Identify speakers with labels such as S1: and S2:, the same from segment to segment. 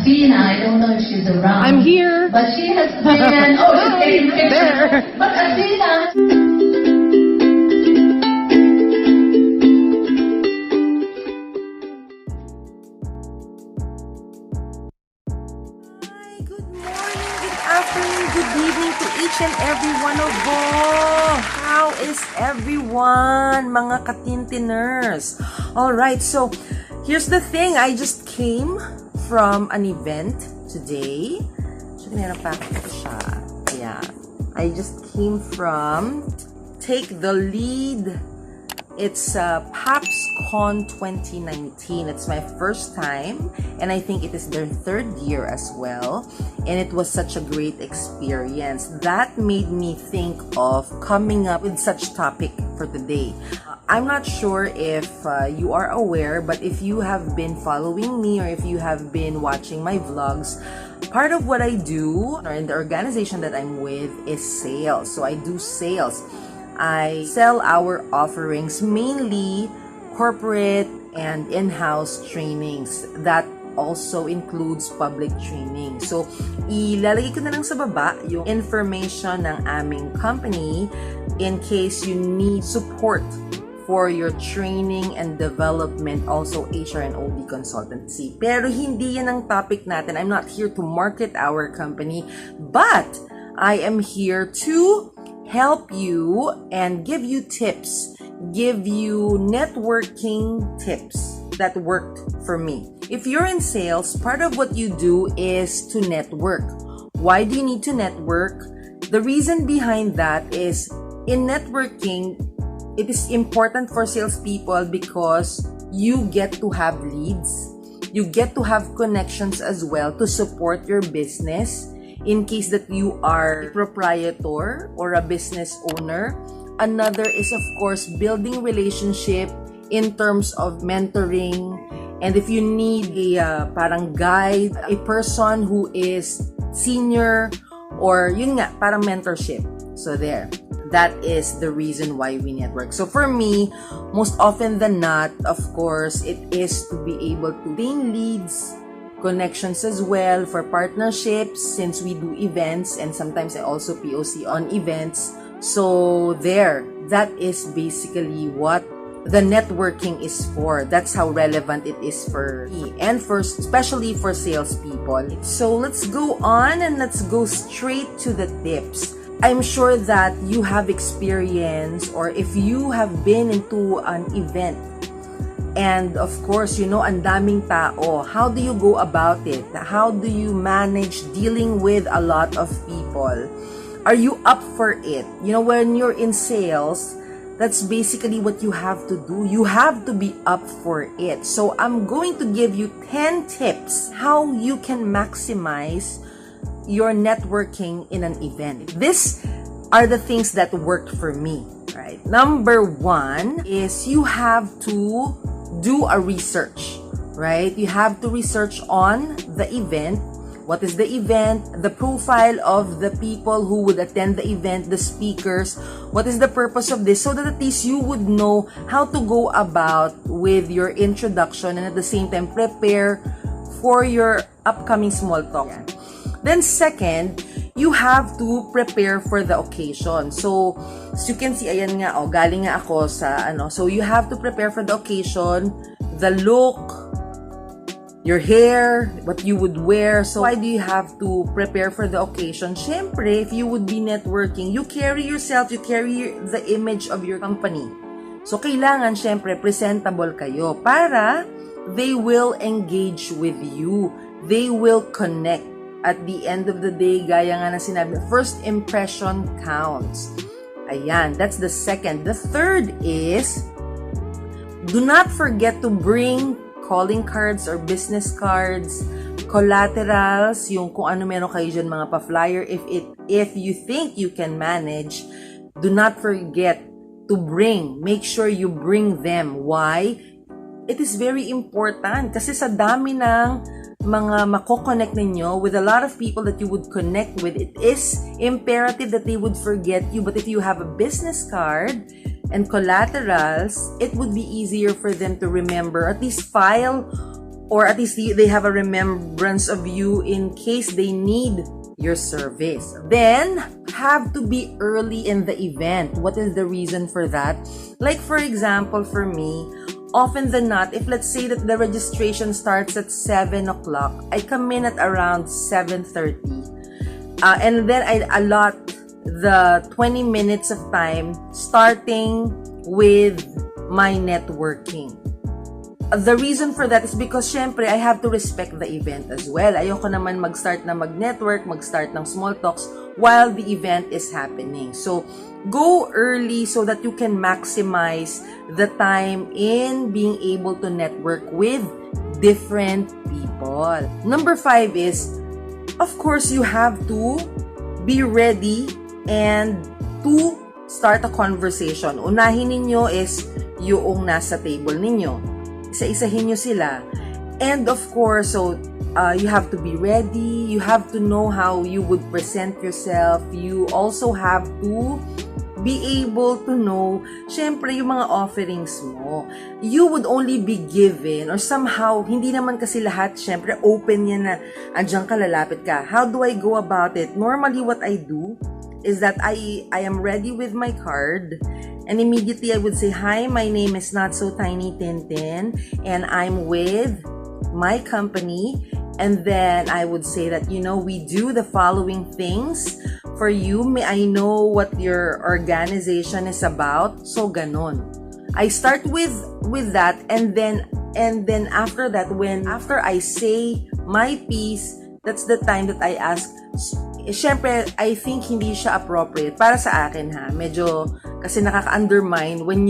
S1: Athena, I don't know if she's around.
S2: I'm here.
S1: But she has been, oh, she's taking pictures.
S2: There.
S1: But Athena,
S2: Hi, good morning, good afternoon, good evening to each and every one of you. How is everyone, mga katintiners? Alright, so here's the thing. I just came from an event today. Yeah. I just came from Take the Lead. It's PAPSCon 2019. It's my first time, and I think it is their third year as well. And it was such a great experience. That made me think of coming up with such topic for today. I'm not sure if you are aware, but if you have been following me or if you have been watching my vlogs, part of what I do or in the organization that I'm with is sales. So I do sales. I sell our offerings, mainly corporate and in-house trainings. That also includes public training. So, ilalagay ko na lang sa baba yung information ng aming company in case you need support for your training and development, also HR and OD consultancy. Pero hindi yan ang topic natin. I'm not here to market our company, but I am here to help you and give you tips, give you networking tips that worked for me. If you're in sales, part of what you do is to network. Why do you need to network? The reason behind that is in networking, it is important for salespeople because you get to have leads. You get to have connections as well to support your business. In case that you are a proprietor or a business owner. Another is, of course, building relationship in terms of mentoring. And if you need a parang guide, a person who is senior or yun nga, parang mentorship. So there, that is the reason why we network. So for me, most often than not, of course, it is to be able to gain leads, connections as well for partnerships since we do events and sometimes I also POC on events. So there, that is basically what the networking is for. That's how relevant it is for me and for especially for salespeople. So let's go on and let's go straight to the tips. I'm sure that you have experience or if you have been into an event and of course, you know, ang daming tao. How do you go about it? How do you manage dealing with a lot of people? Are you up for it? You know, when you're in sales, that's basically what you have to do. You have to be up for it. So I'm going to give you 10 tips how you can maximize your networking in an event. These are the things that worked for me, right? Number one is you have to do a research, right? You have to research on the event. What is the event? The profile of the people who would attend the event, the speakers. What is the purpose of this? So that at least you would know how to go about with your introduction and at the same time prepare for your upcoming small talk. Then second, you have to prepare for the occasion. So, as you can see, ayan nga, galing nga ako sa So, you have to prepare for the occasion, the look, your hair, what you would wear. So, why do you have to prepare for the occasion? Syempre, if you would be networking, you carry yourself, you carry the image of your company. So, kailangan, syempre, presentable kayo para they will engage with you. They will connect. At the end of the day, gaya nga na sinabi, first impression counts. Ayan, that's the second. The third is, do not forget to bring calling cards or business cards, collaterals, yung kung ano meron kayo dyan, mga pa-flyer. If you think you can manage, do not forget to bring. Make sure you bring them. Why? It is very important kasi sa dami ng mga mako-connect ninyo with a lot of people that you would connect with, it is imperative that they would forget you. But if you have a business card and collaterals, it would be easier for them to remember, at least file or at least they have a remembrance of you in case they need your service. Then, have to be early in the event. What is the reason for that? Like for example, for me, often than not, if let's say that the registration starts at 7 o'clock, I come in at around 7:30. And then I allot the 20 minutes of time starting with my networking. The reason for that is because syempre I have to respect the event as well. Ayoko naman mag-start na mag-network, mag-start ng small talks while the event is happening. So, go early so that you can maximize the time in being able to network with different people. Number 5 is, of course, you have to be ready and to start a conversation. Unahin ninyo is yung nasa table ninyo. Isa-isahin nyo sila. And of course, so you have to be ready. You have to know how you would present yourself. You also have to be able to know, syempre, yung mga offerings mo. You would only be given, or somehow, hindi naman kasi lahat, syempre, open yan na, andyan ka, lalapit ka. How do I go about it? Normally, what I do is that I am ready with my card, and immediately I would say, hi, my name is Not So Tiny Tintin, and I'm with my company. And then I would say that, we do the following things for you. May I know what your organization is about? So, ganon. I start with that, and then after that, after I say my piece, that's the time that I ask. Syempre, I think hindi siya appropriate para sa akin, ha. Medyo kasi nakaka-undermine when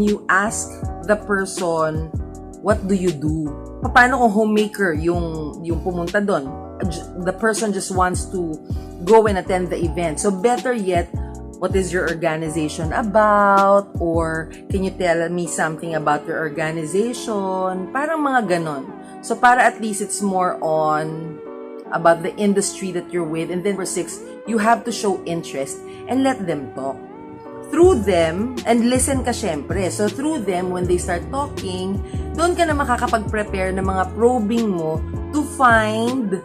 S2: you ask the person, what do you do? Paano kung homemaker yung pumunta doon? The person just wants to go and attend the event. So better yet, what is your organization about? Or can you tell me something about your organization? Parang mga ganon. So para at least it's more on about the industry that you're with. And then for 6, you have to show interest and let them talk. Through them, and listen ka syempre. So through them, when they start talking, doon ka na makakapag-prepare ng mga probing mo to find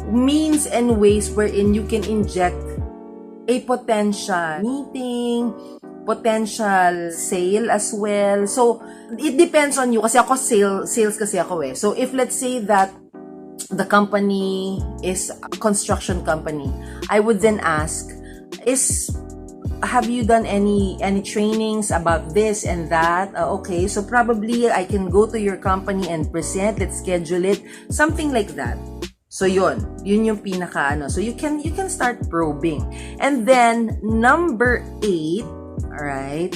S2: means and ways wherein you can inject a potential meeting, potential sale as well. So, it depends on you. Kasi ako, sales kasi ako eh. So, if let's say that the company is a construction company, I would then ask, have you done any trainings about this and that? Okay, so probably I can go to your company and present. Let's schedule it. Something like that. So yun yung pinaka So you can start probing. And then number 8, all right?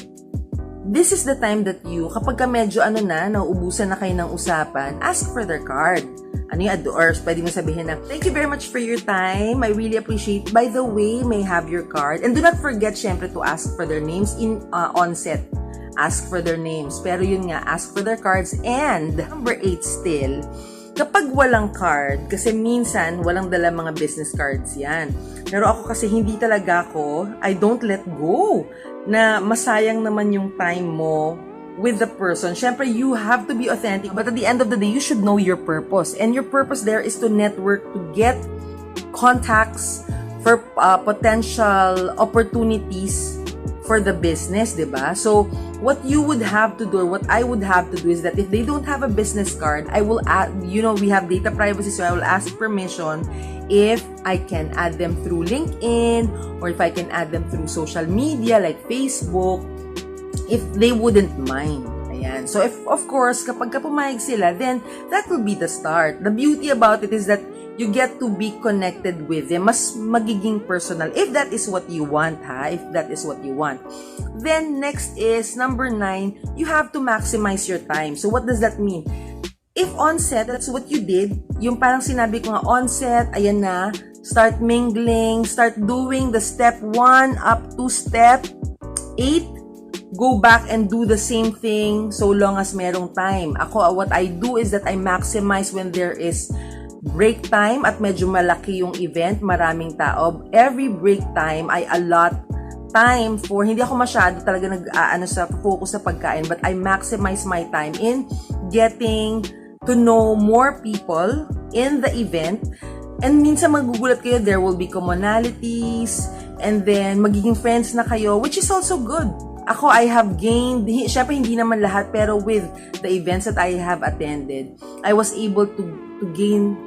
S2: This is the time that you, kapag ka medyo nauubusan na kayo ng usapan, ask for their card. Ano yung or pwede mo sabihin na, thank you very much for your time. I really appreciate. By the way, may have your card. And do not forget, syempre, to ask for their names in onset. Ask for their names. Pero yun nga, ask for their cards. And number 8 still, kapag walang card, kasi minsan walang dala mga business cards yan. Pero ako kasi hindi talaga I don't let go na masayang naman yung time mo with the person. Syempre, you have to be authentic. But at the end of the day, you should know your purpose. And your purpose there is to network, to get contacts for potential opportunities for the business, diba? So, what you would have to do, or what I would have to do is that if they don't have a business card, I will add, we have data privacy, so I will ask permission if I can add them through LinkedIn, or if I can add them through social media like Facebook, if they wouldn't mind. Ayan. So, if, of course, kapag pumayag sila, then that will be the start. The beauty about it is that you get to be connected with them. Mas magiging personal. If that is what you want, ha? If that is what you want. Then, next is, number 9, you have to maximize your time. So, what does that mean? If onset, that's what you did, yung parang sinabi ko nga, onset, ayan na, start mingling, start doing the step 1 up to step 8, go back and do the same thing so long as merong time. Ako, what I do is that I maximize when there is break time at medyo malaki yung event, maraming tao. Every break time, I allot time for, hindi ako masyado talaga sa focus sa pagkain, but I maximize my time in getting to know more people in the event. And minsan magugulat kayo, there will be commonalities, and then magiging friends na kayo, which is also good. Ako, I have gained, syempre hindi naman lahat, pero with the events that I have attended, I was able to gain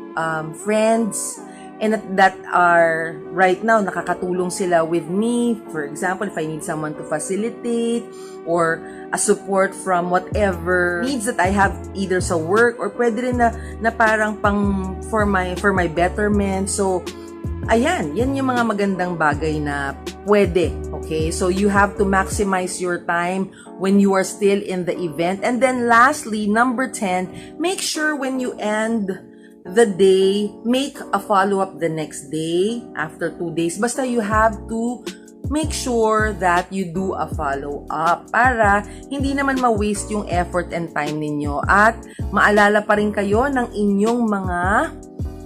S2: friends, and that are right now nakakatulong sila with me. For example, if I need someone to facilitate or a support from whatever needs that I have either sa work or pwede rin na parang pang for my betterment. So ayan, yan yung mga magandang bagay na pwede. Okay? So you have to maximize your time when you are still in the event. And then lastly, number 10, make sure when you end the day, make a follow-up the next day, after 2 days. Basta you have to make sure that you do a follow-up para hindi naman ma-waste yung effort and time ninyo at maalala pa rin kayo ng inyong mga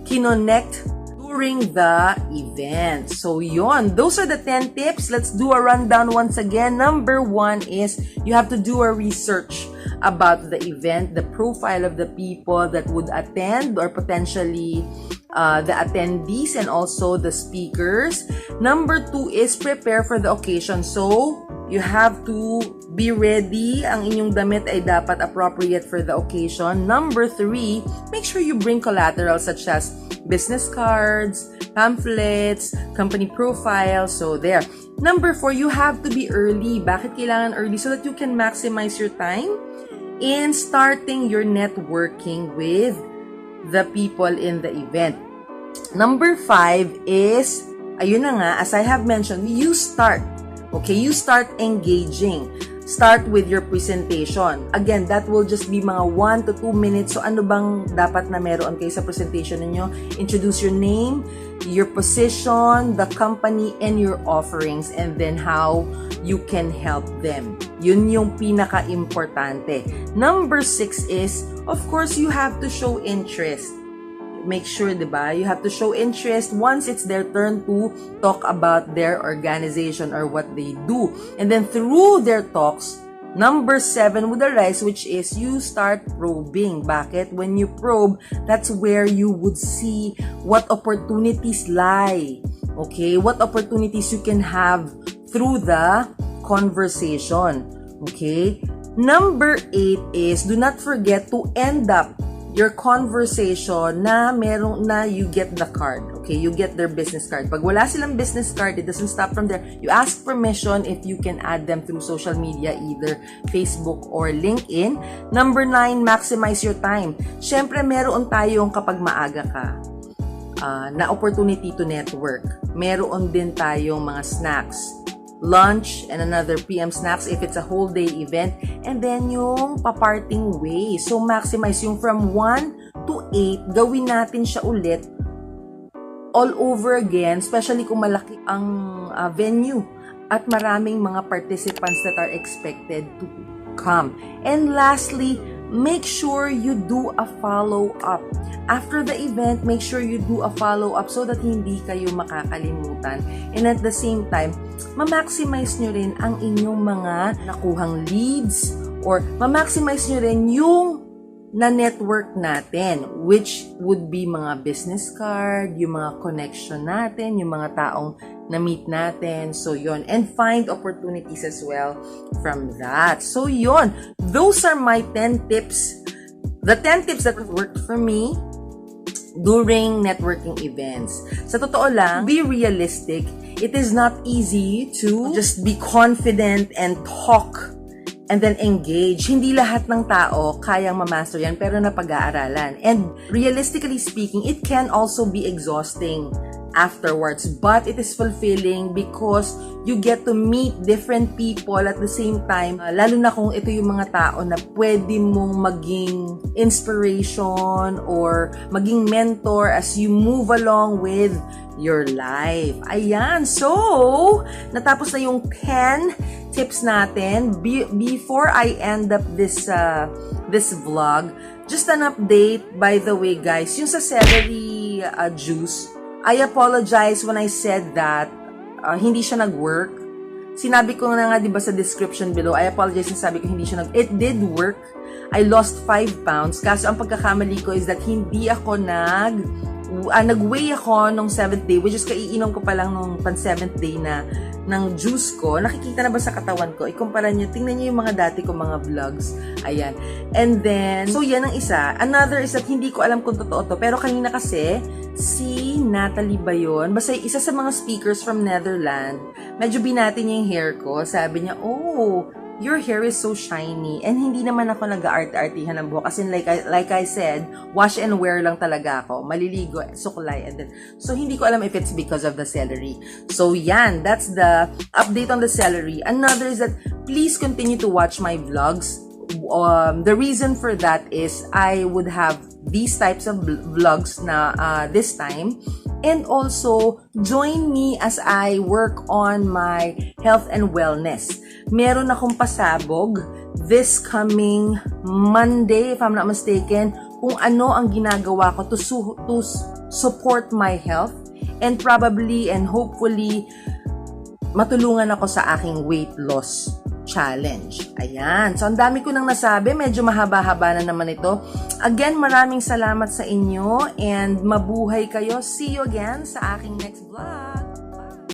S2: kinonect during the event. So yon, those are the 10 tips. Let's do a rundown once again. Number 1 is you have to do a research about the event, the profile of the people that would attend or potentially the attendees and also the speakers. Number 2 is prepare for the occasion. So you have to be ready. Ang inyong damit ay dapat appropriate for the occasion. Number 3, make sure you bring collateral such as business cards, pamphlets, company profile. So there. Number 4, you have to be early. Bakit kailangan early? So that you can maximize your time in starting your networking with the people in the event. Number 5 is, ayun na nga, as I have mentioned, you start. Okay, you start engaging. Start with your presentation. Again, that will just be mga 1 to 2 minutes. So ano bang dapat na meron kayo sa presentation ninyo? Introduce your name, your position, the company, and your offerings, and then how you can help them. Yun yung pinaka-importante. Number 6 is, of course, you have to show interest. Make sure, diba? You have to show interest once it's their turn to talk about their organization or what they do. And then through their talks, number 7 would arise, which is you start probing. Bakit? When you probe, that's where you would see what opportunities lie. Okay? What opportunities you can have through the conversation. Okay? Number 8 is, do not forget to end up your conversation na merong na you get the card. Okay, you get their business card. Pag wala silang business card, it doesn't stop from there. You ask permission if you can add them through social media, either Facebook or LinkedIn. Number 9, maximize your time. Syempre, meron tayong kapag maaga ka na opportunity to network. Meron din tayong mga snacks, lunch, and another PM snacks if it's a whole day event, and then yung paparting way. So maximize yung from 1 to 8, gawin natin siya ulit all over again, especially kung malaki ang venue at maraming mga participants that are expected to come. And lastly, make sure you do a follow-up. After the event, make sure you do a follow-up so that hindi kayo makakalimutan. And at the same time, ma-maximize nyo rin ang inyong mga nakuhang leads or ma-maximize nyo rin yung na-network natin, which would be mga business card, yung mga connection natin, yung mga taong na-meet natin. So, yon. And find opportunities as well from that. So, yon. Those are my 10 tips. The 10 tips that worked for me during networking events. Sa totoo lang, be realistic. It is not easy to just be confident and talk and then engage. Hindi lahat ng tao kayang mamaster yan, pero napag-aaralan. And realistically speaking, it can also be exhausting afterwards, but it is fulfilling because you get to meet different people at the same time, lalo na kung ito yung mga tao na pwede mong maging inspiration or maging mentor as you move along with your life. Ayan, so natapos na yung 10 tips natin. Before I end up this vlog, just an update, by the way guys, yung sa celery juice, I apologize when I said that hindi siya nag-work. Sinabi ko na nga, di ba, sa description below, I apologize na sabi ko hindi siya it did work. I lost 5 pounds. Kaso ang pagkakamali ko is that hindi ako nag-weigh ako nung 7th day, which is kaiinom ko pa lang nung pan 7th day na ng juice ko. Nakikita na ba sa katawan ko? Ikumpara nyo, tingnan nyo yung mga dati ko mga vlogs. Ayan. And then, so yan ang isa. Another is that hindi ko alam kung totoo to. Pero kanina kasi, si Natalie ba yun? Basta isa sa mga speakers from Netherlands, medyo binati niya yung hair ko. Sabi niya, oh, your hair is so shiny. And hindi naman ako nag-art-artihan ng buhok. Kasi like I said, wash and wear lang talaga ako. Maliligo, suklay. And then, so hindi ko alam if it's because of the celery. So yan, that's the update on the celery. Another is that please continue to watch my vlogs. The reason for that is I would have these types of vlogs na this time. And also, join me as I work on my health and wellness. Meron akong pasabog this coming Monday, if I'm not mistaken, kung ano ang ginagawa ko to support my health and probably and hopefully matulungan ako sa aking weight loss challenge. Ayan. So, ang dami ko nang nasabi. Medyo mahaba-haba na naman ito. Again, maraming salamat sa inyo and mabuhay kayo. See you again sa aking next vlog.